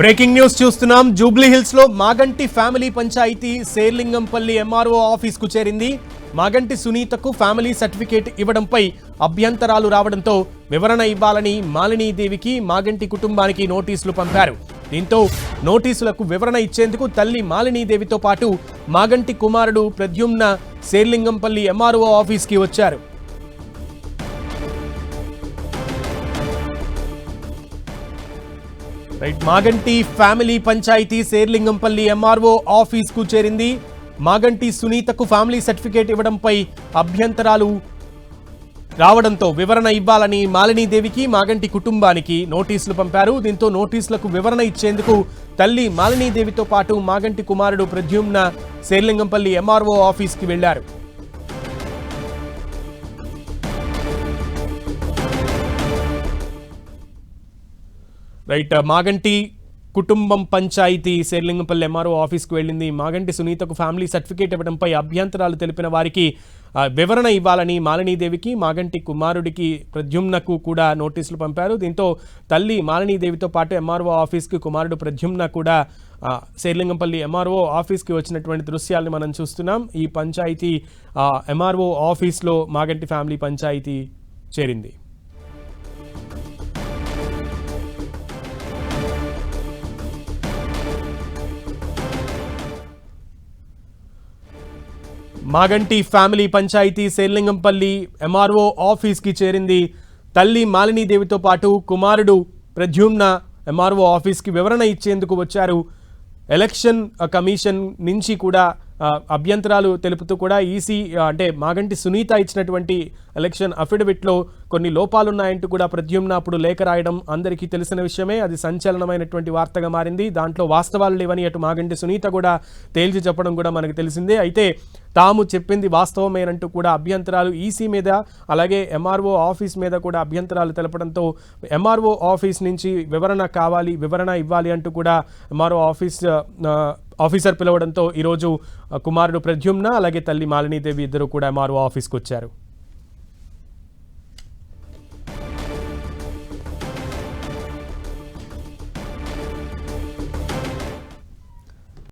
Breaking news చూస్తున్నాం. జూబ్లీ హిల్స్ లో Maganti family పంచాయతీ శేర్లింగంపల్లి ఎంఆర్ఓ ఆఫీస్ కు చేరింది. మాగంటి సునీతకు ఫ్యామిలీ సర్టిఫికేట్ ఇవ్వడంపై అభ్యంతరాలు రావడంతో వివరణ ఇవ్వాలని మాలినీదేవికి మాగంటి కుటుంబానికి నోటీసులు పంపారు. దీంతో నోటీసులకు వివరణ ఇచ్చేందుకు తల్లి మాలినీదేవితో పాటు మాగంటి కుమారుడు ప్రద్యుమ్న శేర్లింగంపల్లి ఎంఆర్ఓ ఆఫీస్ కి వచ్చారు. మాగంటి ఫ్యామిలీ పంచాయతీ శేర్లింగంపల్లి ఎంఆర్ఓ ఆఫీస్ కు చేరింది. మాగంటి సునీతకు ఫ్యామిలీ సర్టిఫికేట్ ఇవ్వడంపై అభ్యంతరాలు రావడంతో వివరణ ఇవ్వాలని మాలినీదేవికి మాగంటి కుటుంబానికి నోటీసులు పంపారు. దీంతో నోటీసులకు వివరణ ఇచ్చేందుకు తల్లి మాలినీదేవితో పాటు మాగంటి కుమారుడు ప్రద్యుమ్న శేర్లింగంపల్లి ఎంఆర్ఓ ఆఫీస్ కి వెళ్లారు. మాగంటి కుటుంబం పంచాయతీ శేర్లింగంపల్లి ఎంఆర్ఓ ఆఫీస్కు వెళ్ళింది. మాగంటి సునీతకు ఫ్యామిలీ సర్టిఫికేట్ ఇవ్వడంపై అభ్యంతరాలు తెలిపిన వారికి వివరణ ఇవ్వాలని మాలినీదేవికి మాగంటి కుమారుడికి ప్రద్యుమ్నకు కూడా నోటీసులు పంపారు. దీంతో తల్లి మాలినీదేవితో పాటు ఎంఆర్ఓ ఆఫీస్కి కుమారుడు ప్రద్యుమ్న కూడా శేర్లింగంపల్లి ఎంఆర్ఓ ఆఫీస్కి వచ్చినటువంటి దృశ్యాలను మనం చూస్తున్నాం. ఈ పంచాయతీ ఎంఆర్ఓ ఆఫీస్లో మాగంటి ఫ్యామిలీ పంచాయతీ చేరింది. మాగంటి ఫ్యామిలీ పంచాయతీ శేర్లింగంపల్లి ఎంఆర్ఓ ఆఫీస్కి చేరింది. తల్లి మాలినీదేవితో పాటు కుమారుడు ప్రద్యుమ్న ఎంఆర్ఓ ఆఫీస్కి వివరణ ఇచ్చేందుకు వచ్చారు. ఎలక్షన్ కమిషన్ నుంచి కూడా అభ్యంతరాలు తెలుపుతూ కూడా ఈసీ అంటే మాగంటి సునీత ఇచ్చినటువంటి ఎలక్షన్ అఫిడవిట్లో కొన్ని లోపాలున్నాయంటూ కూడా ప్రద్యుమ్న అప్పుడు లేఖ రాయడం అందరికీ తెలిసిన విషయమే. అది సంచలనమైనటువంటి వార్తగా మారింది. దాంట్లో వాస్తవాలు లేవని అటు మాగంటి సునీత కూడా తేల్చి చెప్పడం కూడా మనకు తెలిసిందే. అయితే తాము చెప్పింది వాస్తవమేనంటూ కూడా అభ్యంతరాలు ఈసీ మీద అలాగే ఎంఆర్ఓ ఆఫీస్ మీద కూడా అభ్యంతరాలు తెలపడంతో ఎంఆర్ఓ ఆఫీస్ నుంచి వివరణ ఇవ్వాలి అంటూ కూడా ఎంఆర్ఓ ఆఫీసర్ పిలవడంతో ఈరోజు కుమారుడు ప్రద్యుమ్న అలాగే తల్లి మాలినీదేవి ఇద్దరు కూడా ఎంఆర్ఓ ఆఫీస్కి వచ్చారు.